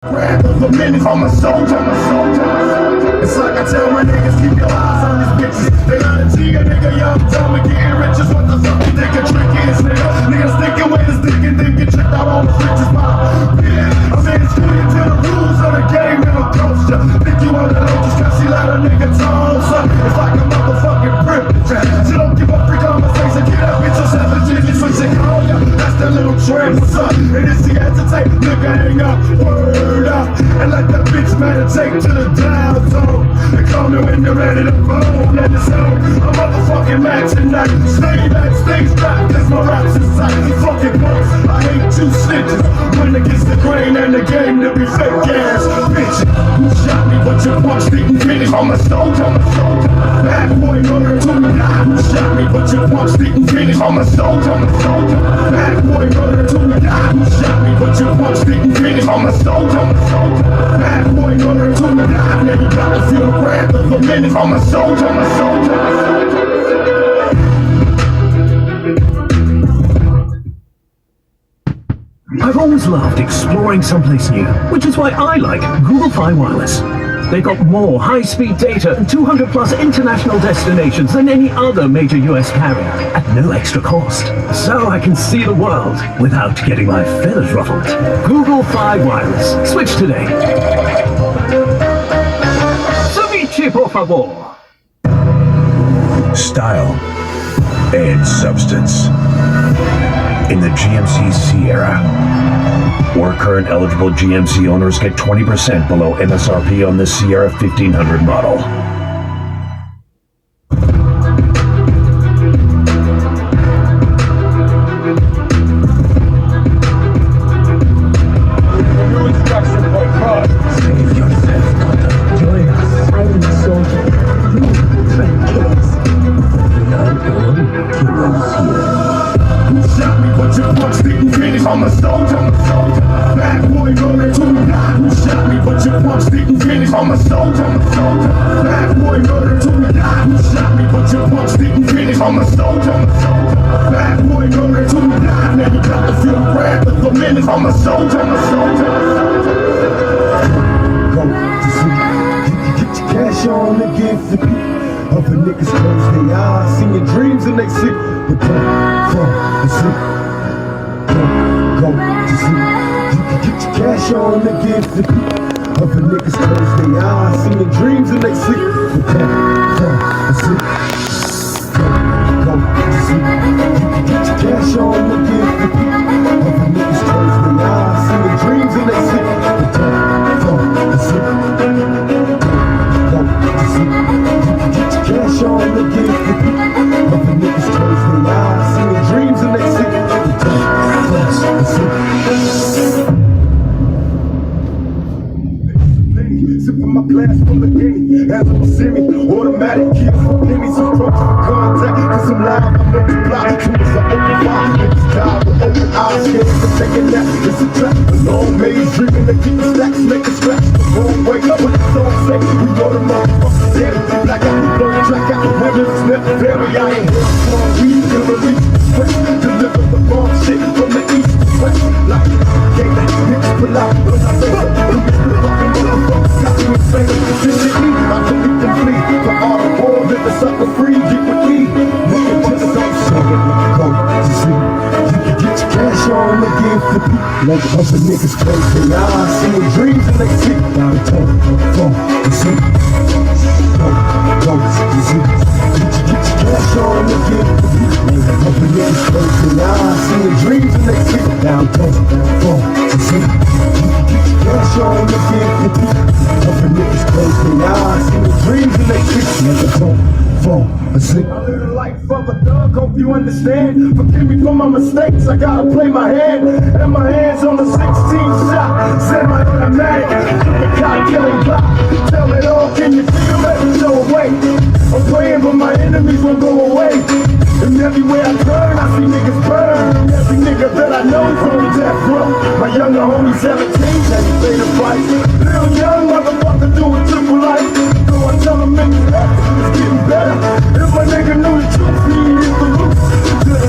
Grab the minutes on my soldier. It's like I tell my niggas, keep your eyes on these bitches. They got a G, a nigga, young, dumb, and getting rich is what the fuck you think a trick is, nigga. Niggas thinking with his dick and thinking checked out all the riches by. Yeah, I'm saying screw you to the rules of the game and I'll coach ya. Think you wanna know just cause she let a nigga tone, son. It's like a motherfucking privilege. She don't give a free conversation, get up, get your 7 digits when she call ya. That's that little tramp, what's up? And if she hesitate, nigga, hang up, word up. And let that bitch meditate to the dial tone. And call me when you're ready to bone. And it's on a motherfucking match tonight. Stay back, stay strapped, cause my raps is tight. You fucking punks, I hate two snitches. When against the grain and the game to be fake ass bitches. You shot me, but your punch didn't finish. I'm a soldier, bad boy, murder to me. You shot me, but your punch didn't finish. I'm a soldier, bad boy, murder to me. You shot me, but your punch didn't finish. I'm a soldier, bad boy, murder to me. Now you got to feel the wrath of the minutes. I'm a soldier, I've always loved exploring someplace new, which is why I like Google Fi Wireless. They've got more high-speed data and 200 plus international destinations than any other major US carrier at no extra cost. So I can see the world without getting my feathers ruffled. Google Fi Wireless. Switch today. Ceviche, por favor. Style and substance. In the GMC Sierra, or current eligible GMC owners get 20% below MSRP on the Sierra 1500 model. Save yourself, Cotton. Join us. I am a soldier. You train killers. We are all heroes here. you shot me, but your punch didn't finish. I'm a soldier, bad boy, murder to me. You shot me, but your punch didn't finish. I'm a soldier, bad boy, murder to me. You shot me, but your punch didn't finish. I'm a soldier, bad boy, murder to me. Now you got to feel the wrath of the minutes. I'm a soldier, Go to sleep. You can get your cash on and get flippy. Other niggas close their eyes, see your dreams and they sleep. But don't fall asleep. Don't go to sleep. You can get your cash on and get flippy. Other niggas close their eyes, see your dreams and they sleep. But don't fall asleep. Don't go to sleep. You can get your cash on and get flippy. Other niggas close their eyes, see your dreams and they sleep. But don't fall asleep. Go to sleep. You can get your cash on and get flippy. Other niggas close their eyes, see your dreams and they sleep. But don't fall asleep. Sipping my glass from the game, as I'm semi, automatic kill for pennies, approach for contact, cause I'm live, I'm on the block, soon as I open fire, niggas die with open eyes, scared to take a nap, it's a trap, a long maze, dreaming to keep the stacks, make a scratch, the wrong way, what the song say, we go to motherfuckers, dead, black out, we blow the track out, women, it's never very, I ain't here for a weed, till release the sweat, deliver the wrong shit from the east to west, like, gang that, niggas pull out, when I say, we get the fucking motherfuckers, got you insane, this shit me, I can beat them flee, for all the war, let the sucker free, get with me, nigga, just don't say it, go to sleep, you can get your cash on and give the beat, let other niggas close their eyes, see your dreams and they sleep, down the toe, fall asleep, go to sleep, you can get your cash on and give the beat, let other niggas close their eyes, see your dreams and they sleep, down the toe, fall asleep, you can get your cash on and give the beat, other niggas close their eyes, see your dreams and they sleep, let the toe, fall asleep. I live the life of a thug, hope you understand. Forgive me for my mistakes, I gotta play my hand. And my hands on the 16th shot, send my automatic, the cop killing block. Tell it all, can you feel it? Show away. I'm praying but my enemies won't go away. And everywhere I turn, I see niggas burn. Every nigga that I know is on death row. My younger homie 17, that he paid the price. Little young motherfucker doing triple life. So I tell him niggas that it's getting better. If my nigga knew the truth, he hit the roof.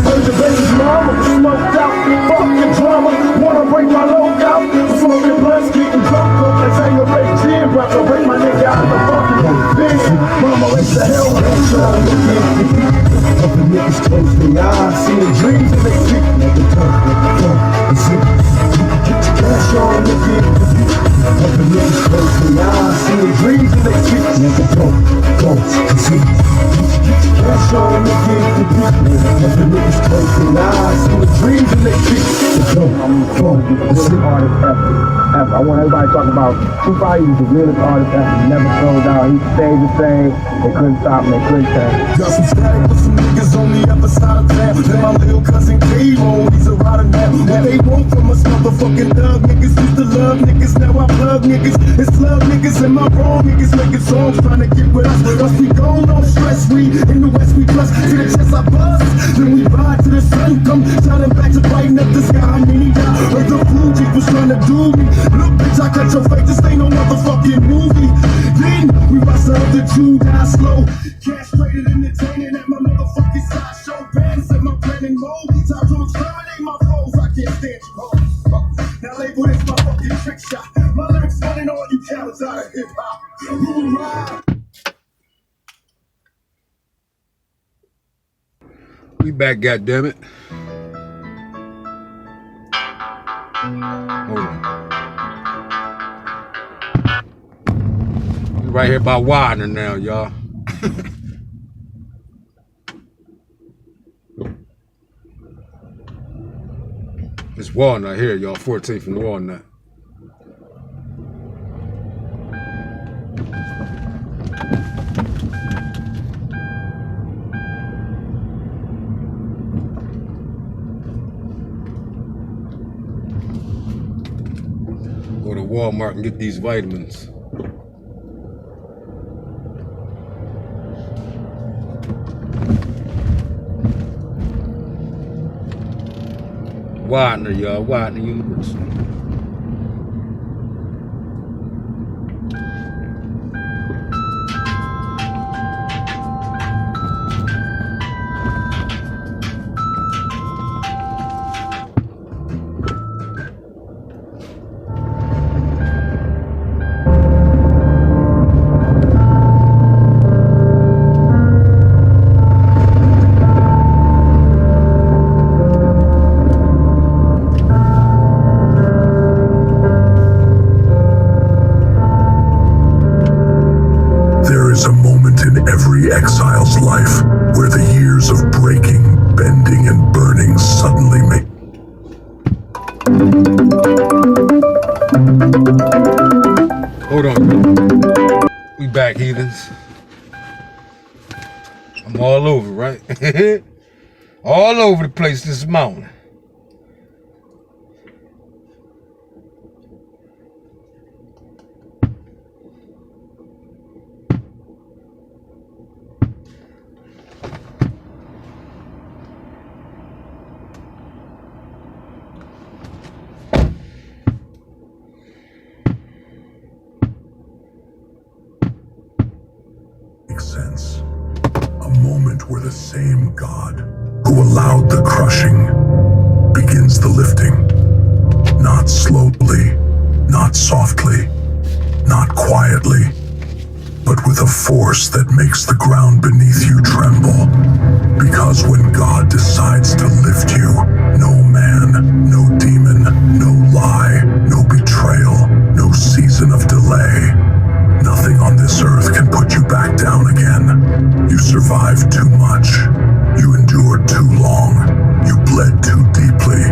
Heard the baby's mama was smoked out. Fucking drama, wanna break my load out. Smoking blunts, getting drunk. cash on again. Other niggas close their eyes, seeing dreams in their sleep. Let the talk, and sleep. Get your cash on again. Other niggas close their eyes, seeing dreams in their sleep. Let the talk, and sleep. Get your cash on again. Other niggas close their eyes, seeing dreams in their sleep. And sleep. Artist ever. I want everybody to talk about Tupac. He was the realest artist ever. He never sold out. He stayed the same. They couldn't stop him. They couldn't change. Got some static with some niggas on the other side of town. Then my little cousin K-Mo, he's a rider now. What they want from us motherfucking thug niggas used to love niggas. Now I plug niggas. It's love niggas and my wrong niggas making songs trying to get with us. Once we gone, no stress. We in the west, we plus to the chest I bust. Then we ride to the sun, come shining back to brighten up the sky. And then he died. Heard the Fuji was trying to do me. Look, bitch, I cut your face. This ain't no motherfucking movie. Then we bust out the two, die slow. Castrated, entertaining at my motherfucking sideshow. Bands in my planning mode. Time to exterminate my foes. I can't stand you hoes. Now label this my fucking trick shot. My lyrics running all you cowards out of hip hop. Who ride? We back, goddammit. Hold on. We right here by Widener now, y'all. It's Walnut here, y'all. 14th and Walnut. Go to Walmart and get these vitamins. Widener, y'all. Widener University. Exile's life, where the years of breaking, bending, and burning suddenly make. Hold on. We back, heathens. I'm all over, right? All over the place this morning. Sense. A moment where the same God who allowed the crushing begins the lifting. Not slowly, not softly, not quietly, but with a force that makes the ground beneath you tremble. Because when God decides to lift you, no man, no demon, no lie, no betrayal, no season of delay, nothing on this earth can put you back down again. You survived too much. You endured too long. You bled too deeply.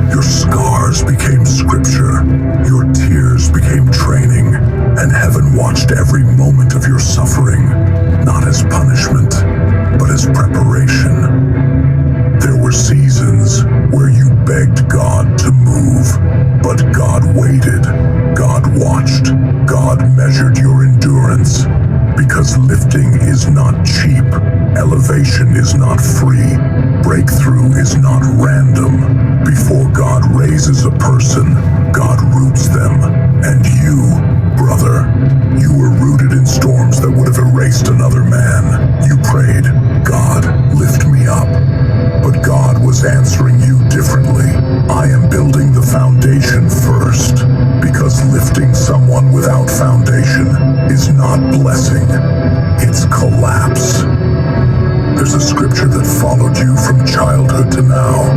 Your scars became scripture. Your tears became training. And heaven watched every moment of your suffering, not as punishment, but as preparation. There were seasons where you begged God to move, but God waited. God watched. God measured your endurance. Because lifting is not cheap. Elevation is not free. Breakthrough is not random. Before God raises a person, God roots them. And you, brother, you were rooted in storms that would have erased another man. You prayed, God, lift me up. But God was answering you differently. I am building the foundation first. Because lifting someone without foundation is not blessing, it's collapse. There's a scripture that followed you from childhood to now.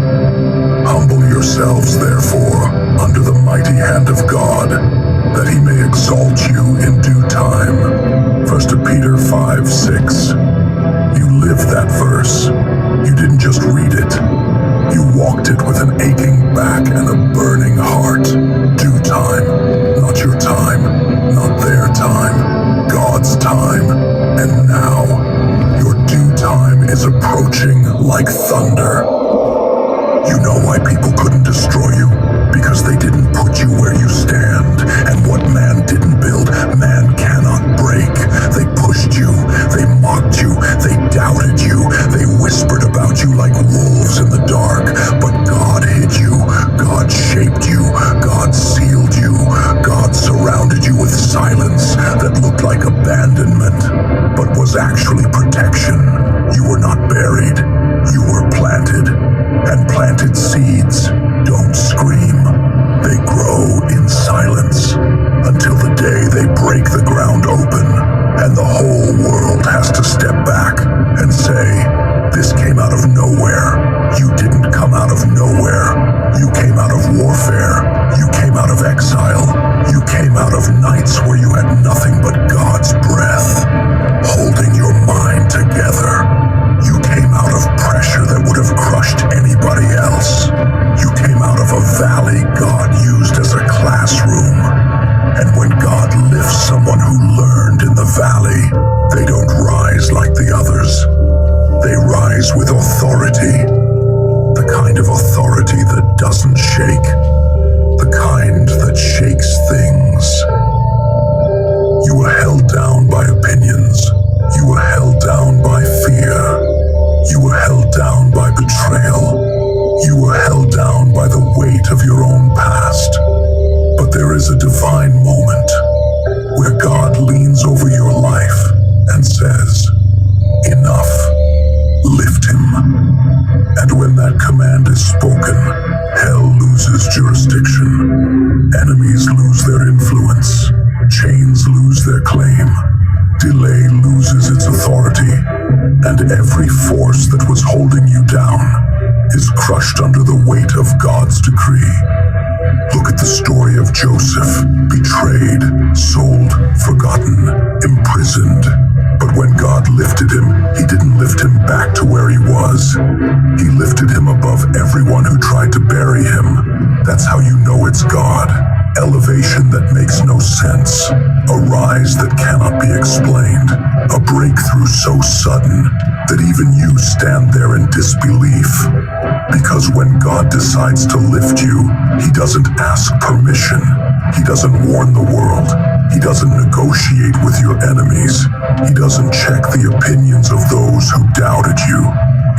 Humble yourselves, therefore, under the mighty hand of God, that he may exalt you in due time. 1 Peter 5:6. You lived that verse. You didn't just read it. You walked it with an aching back and a burning heart. Due time, not your time, not their time, God's time. And now, your due time is approaching like thunder. You know why people couldn't destroy you? Because they didn't put you where you stand. And what man didn't build, man cannot break. They pushed you, they mocked you, they doubted you, they whispered about you like wolves in the dark. But God hid you, God shaped you, God sealed you, God surrounded you with silence that looked like abandonment, but was actually protection. You were not buried, you were planted. And planted seeds don't scream. They grow in silence until the day they break the ground open and the whole world has to step back and say, this came out of nowhere. You didn't come out of nowhere. You came out of warfare. You came out of exile. You came out of nights where you had nothing but God's breath, holding your mind together. You came out of pressure that would have crushed anybody else. You came out of a valley God used as a classroom. And when God lifts someone who learned in the valley, they don't rise like the others. They rise with authority. The kind of authority that doesn't shake. The kind that shakes things. You were held down by opinions. You were held down by fear. You were held down by betrayal. You were held down by the weight of your own past. But there is a divine moment where God leans over your life and says, enough, lift him. And when that command is spoken, hell loses jurisdiction. Enemies lose their influence. Chains lose their claim. Delay loses its authority. And every force that was holding you down is crushed under the weight of God's decree. Look at the story of Joseph, betrayed, sold, forgotten, imprisoned. But when God lifted him, he didn't lift him back to where he was. He lifted him above everyone who tried to bury him. That's how you know it's God. Elevation that makes no sense. A rise that cannot be explained. A breakthrough so sudden that even you stand there in disbelief. Because when God decides to lift you, he doesn't ask permission. He doesn't warn the world. He doesn't negotiate with your enemies. He doesn't check the opinions of those who doubted you.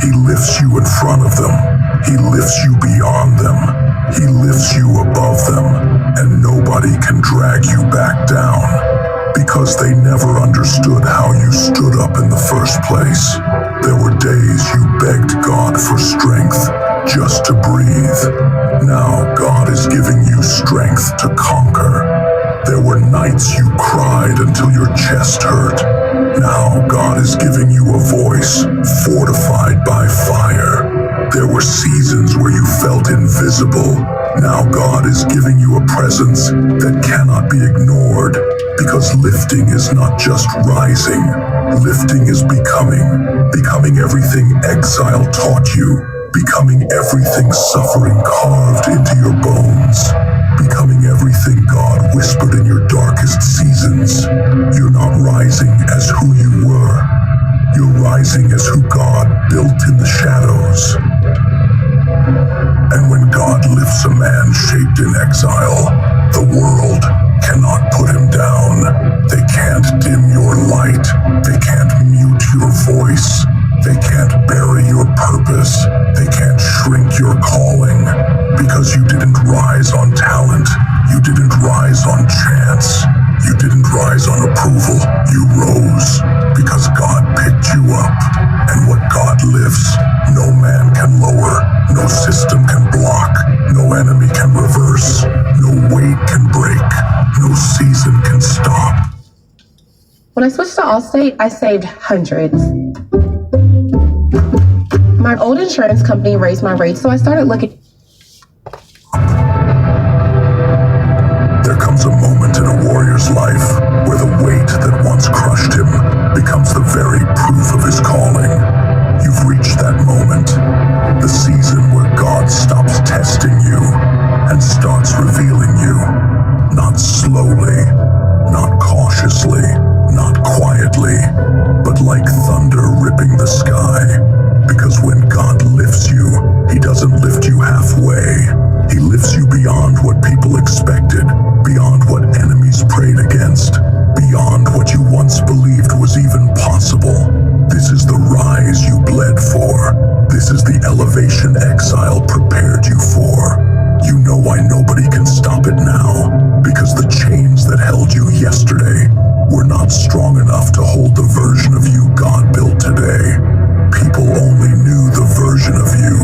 He lifts you in front of them. He lifts you beyond them. He lifts you above them. And nobody can drag you back down. Because they never understood how you stood up in the first place. There were days you begged God for strength just to breathe. Now God is giving you strength to conquer. There were nights you cried until your chest hurt. Now God is giving you a voice fortified by fire. There were seasons where you felt invisible. Now God is giving you a presence that cannot be ignored. Because lifting is not just rising. Lifting is becoming everything exile taught you, becoming everything suffering carved into your bones, becoming everything God whispered in your darkest seasons. You're not rising as who you were. You're rising as who God built in the shadows. And when God lifts a man shaped in exile, the world cannot put him down. They can't dim your light. They can't mute your voice. They can't bury your purpose. They can't shrink your calling. Because you didn't rise on talent. You didn't rise on chance. You didn't rise on approval. You rose because God picked you up. And what God lifts, no man can lower. No system can block. No enemy can reverse. No weight can break. No season can stop. When I switched to Allstate, I saved hundreds. My old insurance company raised my rates, so I started looking. There comes a moment in a warrior's life where the weight that once crushed him becomes the very proof of his calling. You've reached that moment, the season where God stops testing you and starts revealing you, not slowly, not cautiously, not quietly, but like thunder ripping the sky. Because when God lifts you, he doesn't lift you halfway. He lifts you beyond what people expected, beyond what enemies prayed against, beyond what you once believed was even possible. This is the rise you bled for. This is the elevation exile prepared you for. You know why nobody can stop it now, because the chains that held you yesterday were not strong enough to hold the version of you God built today. People only knew the version of you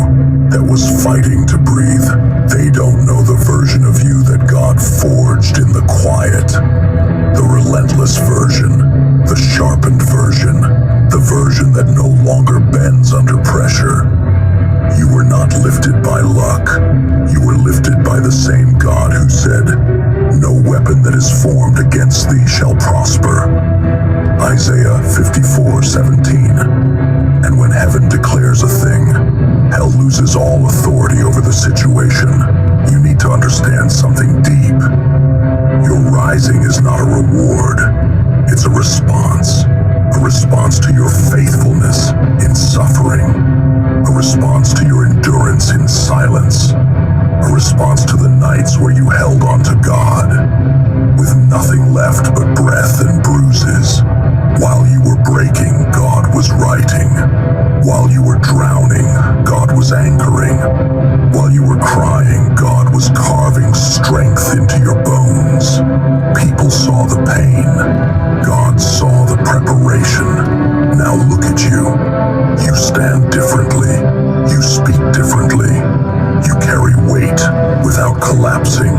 that was fighting to breathe. They don't know the version of you that God forged in the quiet. The relentless version, the sharpened version, the version that no longer bends under pressure. You were not lifted by luck. You were lifted by the same God who said, "No weapon that is formed against thee shall prosper." Isaiah 54:17. And when heaven declares a thing, hell loses all authority over the situation. You need to understand something deep. Your rising is not a reward. It's a response to your faithfulness in suffering, a response to your endurance in silence, a response to the nights where you held on to God with nothing left but breath and bruises. While you were breaking, God was writing. While you were drowning, God was anchoring. While you were crying, God was carving strength into your bones. People saw the pain. God saw the preparation. Now look at you. You stand differently. You speak differently. You carry weight without collapsing.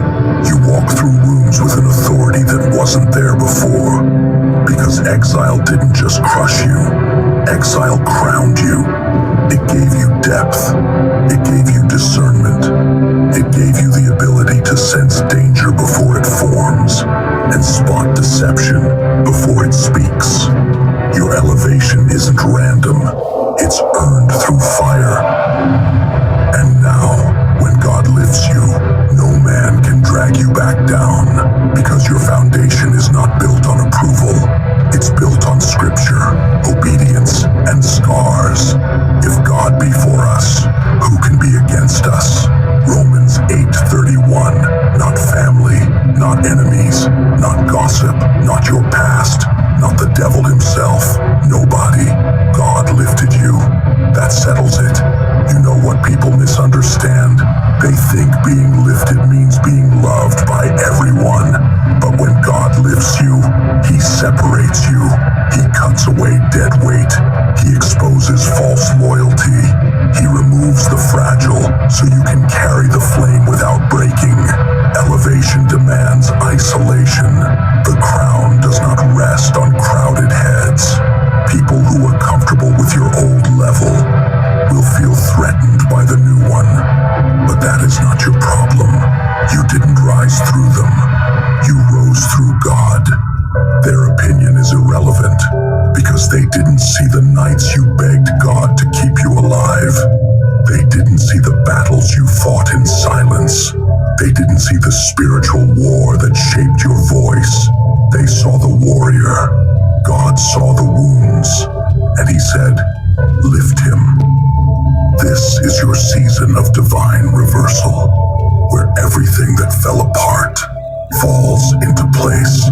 You walk through rooms with an authority that wasn't there before. Because exile didn't just crush you. Exile crowned you. It gave you depth. It gave you discernment. It gave you the ability to sense danger before it forms and spot deception before it speaks. Your elevation isn't random. It's earned through fire. And now, when God lifts you, no man can drag you back down, because your foundation is not built on approval. It's built on scripture, obedience, and scars. If God be for us, who can be against us? Romans 8:31. Not family, not enemies, not gossip, not your past, not the devil himself. Nobody. God lifted you. That settles it. You know what people misunderstand? They think being lifted means being loved by everyone. But when God lifts you, he separates you. He cuts away dead weight. He exposes false loyalty. He removes the fragile so you can carry the flame without breaking. Elevation demands isolation. The crown does not rest on crowded heads. People who are comfortable with your old level will feel threatened by the new one. But that is not your problem. You didn't rise through them. You rose through God. Their opinion is irrelevant because they didn't see the nights you begged God to keep you alive. They didn't see the battles you fought in silence. They didn't see the spiritual war that shaped your voice. They saw the warrior. God saw the wounds, and he said, "Lift him." This is your season of divine reversal, where everything that fell apart falls into place,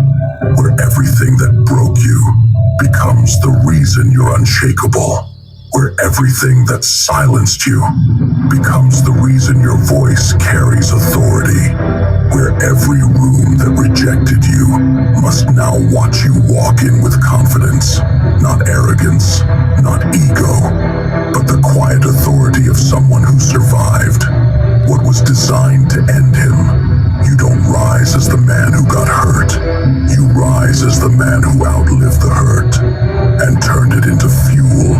where everything that broke you becomes the reason you're unshakable, where everything that silenced you becomes the reason your voice carries authority, where every room that rejected you must now watch you walk in with confidence, not arrogance, not ego, but the quiet authority of someone who survived what was designed to end him. You don't rise as the man who got hurt. You rise as the man who outlived the hurt and turned it into fuel.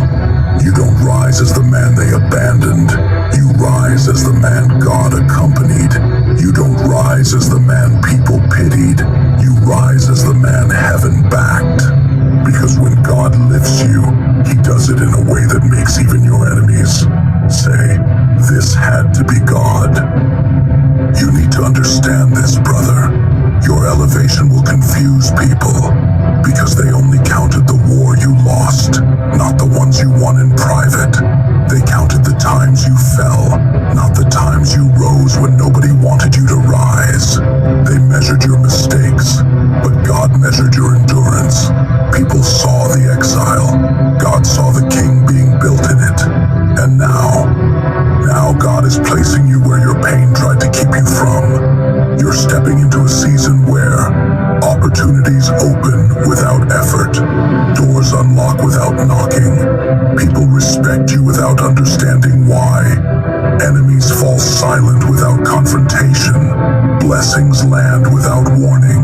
You don't rise as the man they abandoned. You rise as the man God accompanied. You don't rise as the man people pitied. You rise as the man heaven backed. Because when God lifts you, he does it in a way that makes even your enemies say, "This had to be God." You need to understand this, brother. Your elevation will confuse people because they only counted the war you lost, not the ones you won in private. They counted the times you fell, not the times you rose when nobody wanted you to rise. They measured your mistakes, but God measured your endurance. People saw the exile. God saw the king being built in it. And now God is placing you where your pain tried to keep you from. You're stepping into a season where opportunities open without effort. Doors unlock without knocking. People respect you without understanding why. Enemies fall silent without confrontation. Blessings land without warning.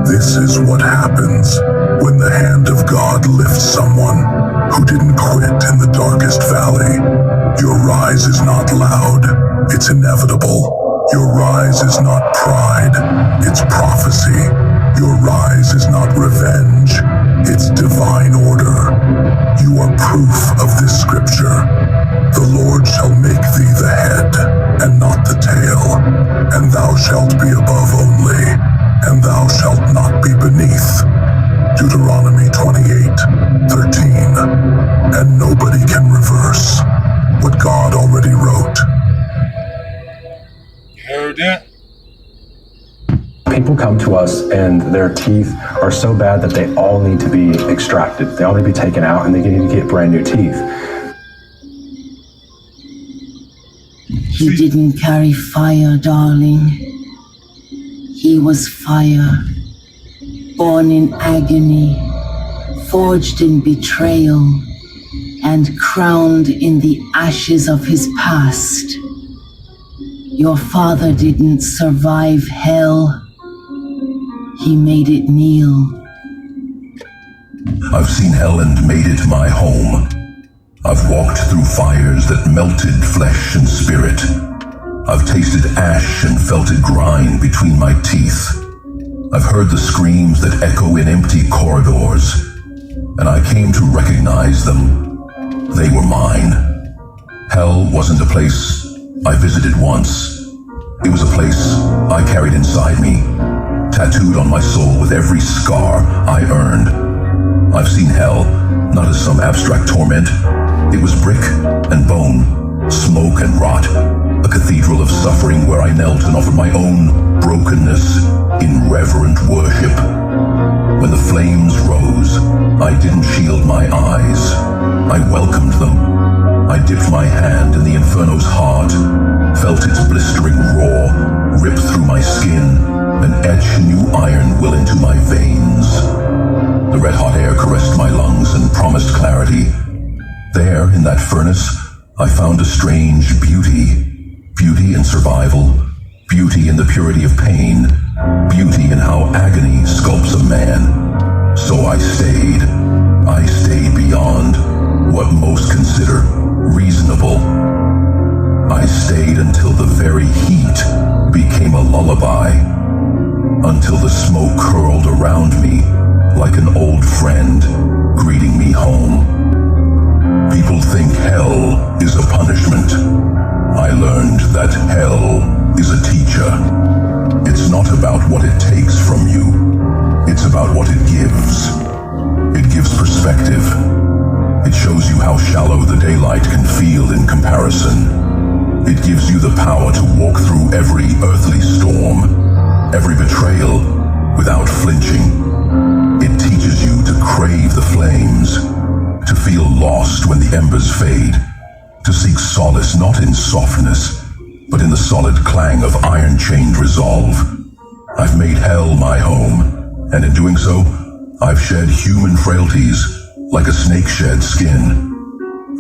This is what happens when the hand of God lifts someone who didn't quit in the darkest valley. Your rise is not loud, it's inevitable. Your rise is not pride, it's prophecy. Your rise is not revenge, it's divine order. You are proof of this scripture. The Lord shall make thee the head, and not the tail, and thou shalt be above only, and thou shalt not be beneath. Deuteronomy 28:13. And nobody can reverse what God already wrote. You heard that? People come to us and their teeth are so bad that they all need to be extracted. They all need to be taken out and they need to get brand new teeth. He didn't carry fire, darling. He was fire, born in agony, forged in betrayal, and crowned in the ashes of his past. Your father didn't survive hell. He made it kneel. I've seen hell and made it my home. I've walked through fires that melted flesh and spirit. I've tasted ash and felt it grind between my teeth. I've heard the screams that echo in empty corridors, and I came to recognize them. They were mine. Hell wasn't a place I visited once. It was a place I carried inside me, tattooed on my soul with every scar I earned. I've seen hell, not as some abstract torment. It was brick and bone, smoke and rot, a cathedral of suffering where I knelt and offered my own brokenness in reverent worship. When the flames rose, I didn't shield my eyes. I welcomed them. I dipped my hand in the inferno's heart, felt its blistering roar rip through my skin and etch new iron will into my veins. The red-hot air caressed my lungs and promised clarity. There, in that furnace, I found a strange beauty. Beauty in survival, beauty in the purity of pain, beauty in how agony sculpts a man. So I stayed beyond what most consider reasonable. I stayed until the very heat became a lullaby, until the smoke curled around me like an old friend greeting me home. People think hell is a punishment. I learned that hell is a teacher. It's not about what it takes from you. It's about what it gives. It gives perspective. It shows you how shallow the daylight can feel in comparison. It gives you the power to walk through every earthly storm, every betrayal, without flinching. It teaches you to crave the flames, to feel lost when the embers fade, to seek solace not in softness, but in the solid clang of iron-chained resolve. I've made hell my home, and in doing so, I've shed human frailties like a snake sheds skin.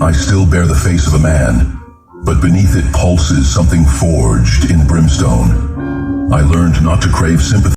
I still bear the face of a man, but beneath it pulses something forged in brimstone. I learned not to crave sympathy